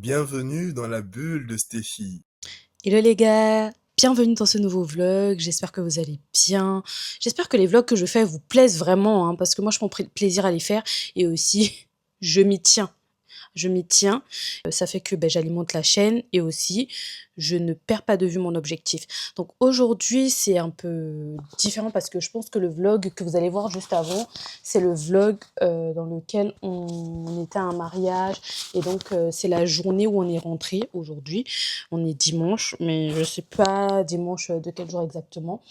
Bienvenue dans la bulle de Stéphie. Hello les gars, bienvenue dans ce nouveau vlog, j'espère que vous allez bien. J'espère que les vlogs que je fais vous plaisent vraiment, hein, parce que moi je prends plaisir à les faire et aussi je m'y tiens. Je m'y tiens, ça fait que j'alimente la chaîne et aussi je ne perds pas de vue mon objectif. Donc aujourd'hui c'est un peu différent parce que je pense que le vlog que vous allez voir juste avant, c'est le vlog dans lequel on était à un mariage et donc c'est la journée où on est rentré aujourd'hui. On est dimanche, mais je sais pas dimanche de quel jour exactement.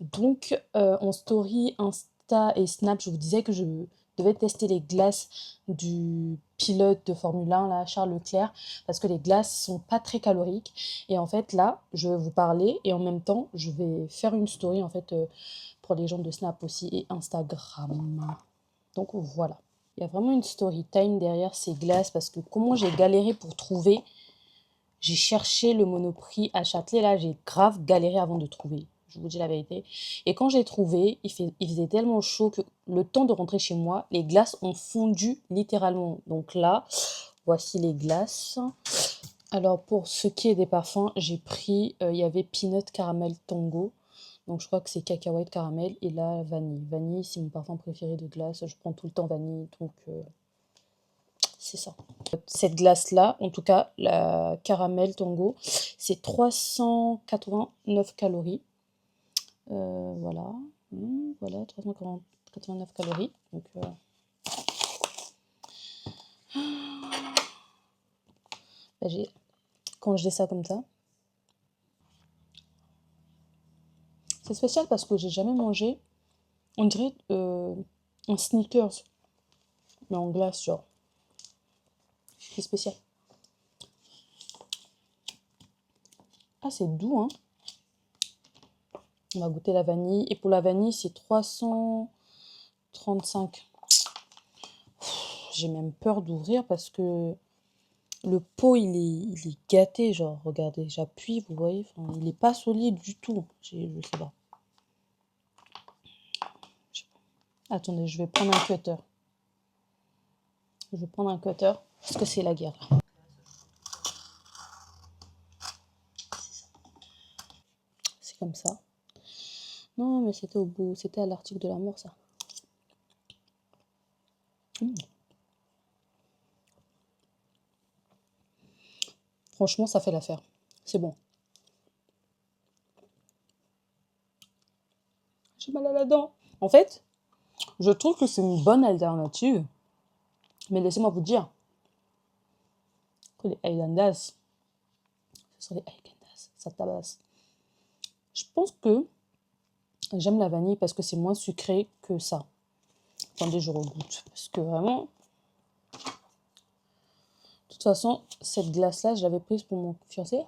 Donc en story, Insta et Snap, je vous disais que je devais tester les glaces du pilote de Formule 1, là, Charles Leclerc, parce que les glaces sont pas très caloriques. Et en fait, là, je vais vous parler et en même temps, je vais faire une story, en fait, pour les gens de Snap aussi et Instagram. Donc voilà. Il y a vraiment une story time derrière ces glaces parce que comment j'ai galéré pour trouver. J'ai cherché le Monoprix à Châtelet, là, j'ai grave galéré avant de trouver. Je vous dis la vérité. Et quand j'ai trouvé, il faisait tellement chaud que le temps de rentrer chez moi, les glaces ont fondu littéralement. Donc là, voici les glaces. Alors pour ce qui est des parfums, j'ai pris, il y avait Peanut Caramel Tango. Donc je crois que c'est cacahuète caramel et là vanille. Vanille, c'est mon parfum préféré de glace. Je prends tout le temps vanille, donc c'est ça. Cette glace-là, en tout cas, la caramel tango, c'est 389 calories. Voilà. Voilà, 389 calories. Donc, quand je dis ça comme ça, c'est spécial parce que j'ai jamais mangé, on dirait un Snickers, mais en glace, genre. C'est spécial. Ah, c'est doux, hein. On va goûter la vanille. Et pour la vanille, c'est 335. J'ai même peur d'ouvrir parce que le pot, il est gâté. Genre, regardez, j'appuie, vous voyez. Enfin, il n'est pas solide du tout. Je sais pas. Attendez, je vais prendre un cutter. Je vais prendre un cutter parce que c'est la guerre. C'est comme ça. Non, mais c'était au bout. C'était à l'article de la mort, ça. Franchement, ça fait l'affaire. C'est bon. J'ai mal à la dent. En fait, je trouve que c'est une bonne alternative. Mais laissez-moi vous dire que les Highlanders, ce sont les Highlanders, ça tabasse. Je pense que j'aime la vanille parce que c'est moins sucré que ça. Attendez, je regoute. Parce que vraiment, de toute façon, cette glace-là, je l'avais prise pour mon fiancé.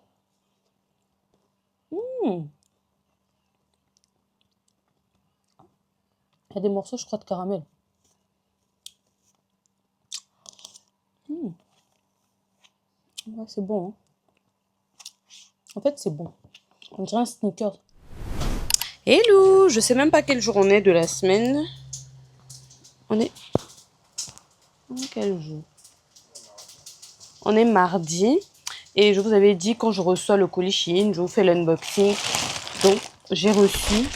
Il y a des morceaux, je crois, de caramel. Ouais, c'est bon. Hein. En fait, c'est bon. On dirait un Snickers. Hello, je sais même pas quel jour on est de la semaine. On est... Quel jour? On est mardi. Et je vous avais dit, quand je reçois le colis Shein, je vous fais l'unboxing. Donc, j'ai reçu.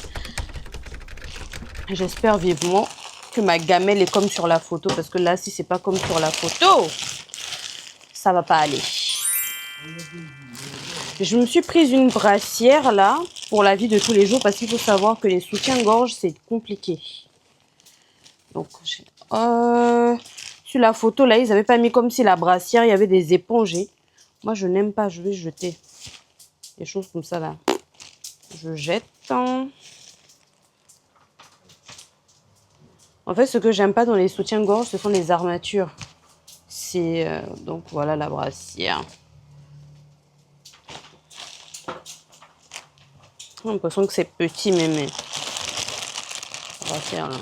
J'espère vivement que ma gamelle est comme sur la photo. Parce que là, si c'est pas comme sur la photo, ça va pas aller. Je me suis prise une brassière, là, pour la vie de tous les jours. Parce qu'il faut savoir que les soutiens-gorge, c'est compliqué. Donc, sur la photo, là, ils n'avaient pas mis comme si la brassière, il y avait des éponges. Moi, je n'aime pas, je vais jeter. Des choses comme ça, là. Je jette. En fait, ce que j'aime pas dans les soutiens-gorge, ce sont les armatures. C'est... donc, voilà la brassière. J'ai l'impression que c'est petit, mais... La brassière, là.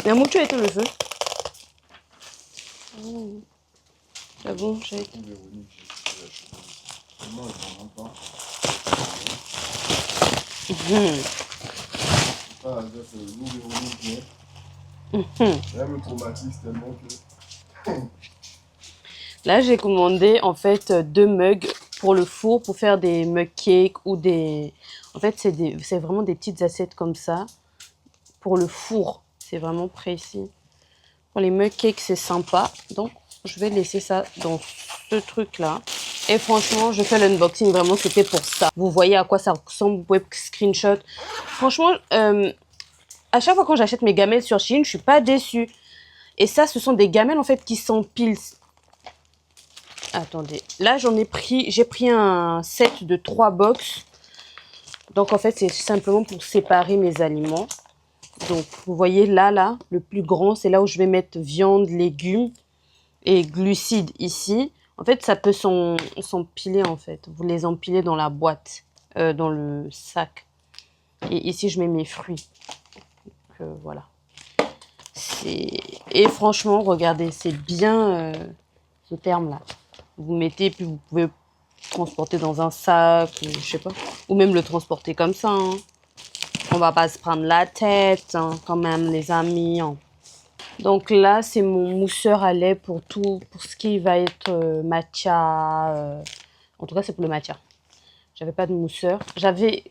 Mais mon Dieu, éteint le feu. Ah bon, j'ai été. Là, me traumatise tellement que... Là, j'ai commandé en fait 2 mugs pour le four, pour faire des mug cakes ou des... En fait, c'est vraiment des petites assiettes comme ça pour le four. C'est vraiment précis. Pour les mug cakes, c'est sympa. Donc, je vais laisser ça dans ce truc-là. Et franchement, je fais l'unboxing. Vraiment, c'était pour ça. Vous voyez à quoi ça ressemble. Vous pouvez screenshot. Franchement, à chaque fois quand j'achète mes gamelles sur Shein, je suis pas déçue. Et ça, ce sont des gamelles en fait qui s'empilent. Attendez, là j'ai pris un set de 3 box. Donc en fait c'est simplement pour séparer mes aliments. Donc vous voyez là, le plus grand c'est là où je vais mettre viande, légumes et glucides ici. En fait ça peut s'empiler en fait. Vous les empilez dans la boîte, dans le sac. Et ici je mets mes fruits. Donc voilà. Et franchement regardez, c'est bien ce terme là. Vous mettez, puis vous pouvez transporter dans un sac, je sais pas. Ou même le transporter comme ça. Hein. On va pas se prendre la tête, hein, quand même, les amis. Hein. Donc là, c'est mon mousseur à lait pour tout, pour ce qui va être matcha. En tout cas, c'est pour le matcha. J'avais pas de mousseur. J'avais...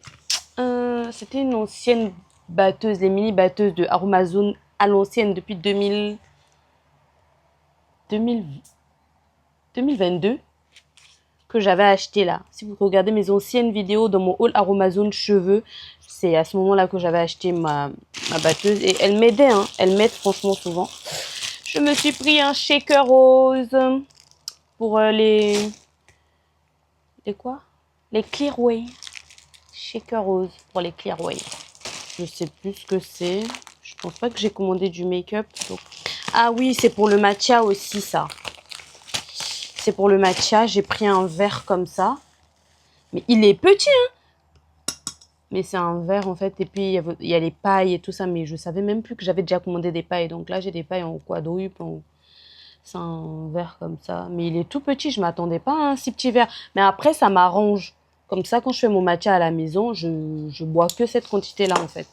c'était une ancienne batteuse, les mini batteuses de Aromazone à l'ancienne depuis 2022 que j'avais acheté là. Si vous regardez mes anciennes vidéos dans mon haul Aromazone cheveux, c'est à ce moment-là que j'avais acheté ma batteuse. Et elle m'aidait, hein. Elle m'aide franchement souvent. Je me suis pris un shaker rose pour les quoi? Les Clearway. Shaker rose pour les Clearway. Je sais plus ce que c'est. Je pense pas que j'ai commandé du make-up. Donc... Ah oui, c'est pour le matcha aussi ça. C'est pour le matcha. J'ai pris un verre comme ça. Mais il est petit, hein. Mais c'est un verre, en fait. Et puis, il y a les pailles et tout ça. Mais je savais même plus que j'avais déjà commandé des pailles. Donc là, j'ai des pailles en quadruple. C'est un verre comme ça. Mais il est tout petit. Je ne m'attendais pas à un si petit verre. Mais après, ça m'arrange. Comme ça, quand je fais mon matcha à la maison, je bois que cette quantité-là, en fait.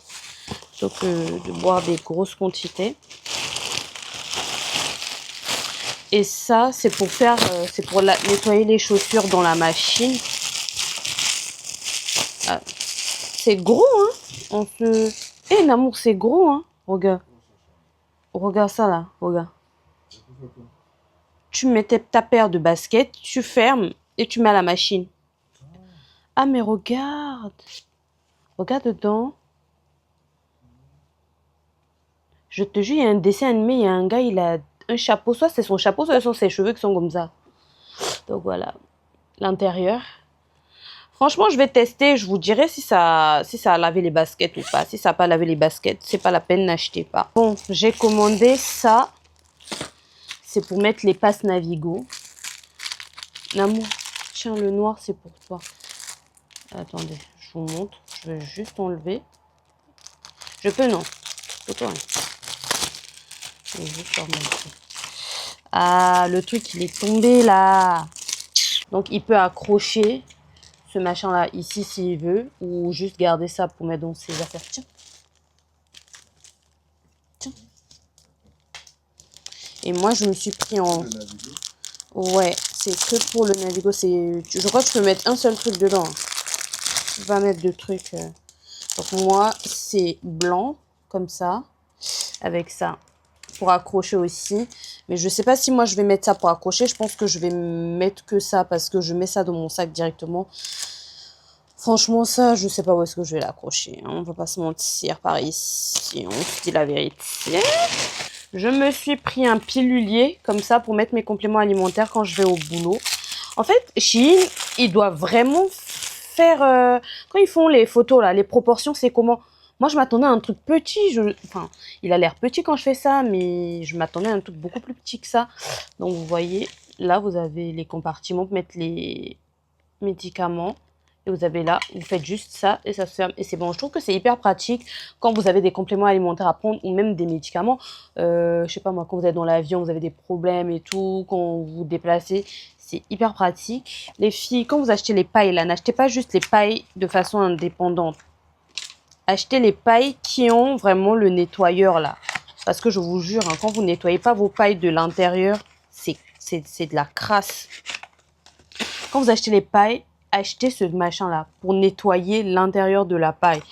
Plutôt que de boire des grosses quantités. Et ça, c'est pour faire, nettoyer les chaussures dans la machine. Ah, c'est gros, hein. Eh, Namour, c'est gros, hein. Regarde. Regarde ça, là. Regarde. Tu mets ta paire de baskets, tu fermes et tu mets à la machine. Ah, mais regarde. Regarde dedans. Je te jure, il y a un dessin animé, il y a un gars, il a un chapeau. Soit c'est son chapeau, soit ce sont ses cheveux qui sont comme ça. Donc voilà, l'intérieur. Franchement, je vais tester. Je vous dirai si ça a lavé les baskets ou pas. Si ça n'a pas lavé les baskets, c'est pas la peine, n'achetez pas. Bon, j'ai commandé ça. C'est pour mettre les passes Navigo. Namour, tiens, le noir, c'est pour toi. Attendez, je vous montre. Je vais juste enlever. Je peux, non. C'est toi. Je vais juste leur montrer. Ah, le truc, il est tombé là. Donc, il peut accrocher ce machin-là ici s'il veut. Ou juste garder ça pour mettre dans ses affaires. Tiens. Tiens. Et moi, je me suis pris en... Ouais, c'est que pour le Navigo. Je crois que je peux mettre un seul truc dedans. Je vais pas mettre de trucs. Donc, moi, c'est blanc, comme ça. Avec ça. Pour accrocher aussi. Mais je sais pas si moi je vais mettre ça pour accrocher. Je pense que je vais mettre que ça parce que je mets ça dans mon sac directement. Franchement, ça, je sais pas où est-ce que je vais l'accrocher. Hein. On va pas se mentir par ici. On se dit la vérité. Je me suis pris un pilulier comme ça pour mettre mes compléments alimentaires quand je vais au boulot. En fait, Shein, ils doivent vraiment faire... quand ils font les photos, là, les proportions, c'est comment... Moi, je m'attendais à un truc petit. Enfin, il a l'air petit quand je fais ça, mais je m'attendais à un truc beaucoup plus petit que ça. Donc, vous voyez, là, vous avez les compartiments pour mettre les médicaments. Et vous avez là, vous faites juste ça et ça se ferme. Et c'est bon, je trouve que c'est hyper pratique quand vous avez des compléments alimentaires à prendre ou même des médicaments. Je sais pas moi, quand vous êtes dans l'avion, vous avez des problèmes et tout, quand vous vous déplacez. C'est hyper pratique. Les filles, quand vous achetez les pailles là, n'achetez pas juste les pailles de façon indépendante. Achetez les pailles qui ont vraiment le nettoyeur là. Parce que je vous jure, hein, quand vous nettoyez pas vos pailles de l'intérieur, c'est de la crasse. Quand vous achetez les pailles, achetez ce machin-là pour nettoyer l'intérieur de la paille.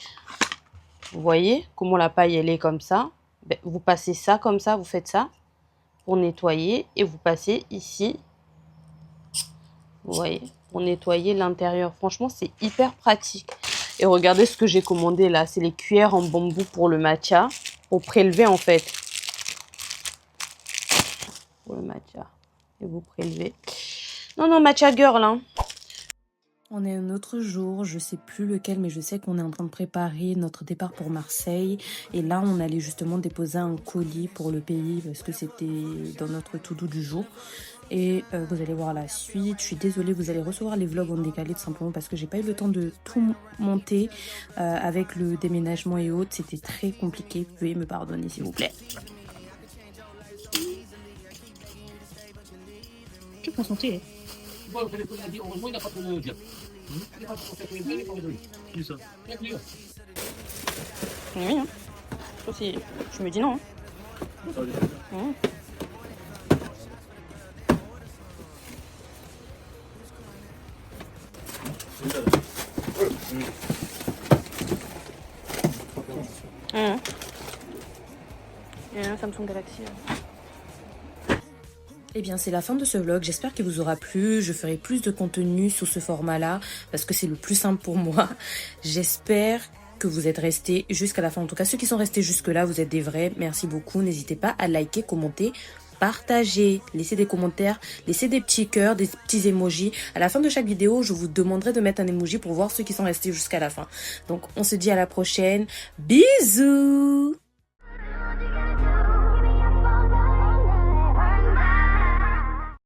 Vous voyez comment la paille, elle est comme ça. Ben, vous passez ça comme ça, vous faites ça pour nettoyer. Et vous passez ici, vous voyez, pour nettoyer l'intérieur. Franchement, c'est hyper pratique. Et regardez ce que j'ai commandé là. C'est les cuillères en bambou pour le matcha. Pour prélever en fait. Pour le matcha. Et vous prélevez. Non, matcha girl, hein. On est un autre jour, je sais plus lequel, mais je sais qu'on est en train de préparer notre départ pour Marseille. Et là, on allait justement déposer un colis pour le pays parce que c'était dans notre to-do du jour. Et vous allez voir la suite. Je suis désolée, vous allez recevoir les vlogs en décalé tout simplement parce que j'ai pas eu le temps de tout monter avec le déménagement et autres. C'était très compliqué. Veuillez me pardonner s'il vous plaît. Tu peux sentir. Oui, hein. Aussi, je me dis non. Hein. Il y a un Samsung Galaxy. Eh bien, c'est la fin de ce vlog. J'espère qu'il vous aura plu. Je ferai plus de contenu sous ce format-là parce que c'est le plus simple pour moi. J'espère que vous êtes restés jusqu'à la fin. En tout cas, ceux qui sont restés jusque-là, vous êtes des vrais. Merci beaucoup. N'hésitez pas à liker, commenter, partager, laisser des commentaires, laisser des petits cœurs, des petits emojis. À la fin de chaque vidéo, je vous demanderai de mettre un emoji pour voir ceux qui sont restés jusqu'à la fin. Donc, on se dit à la prochaine. Bisous!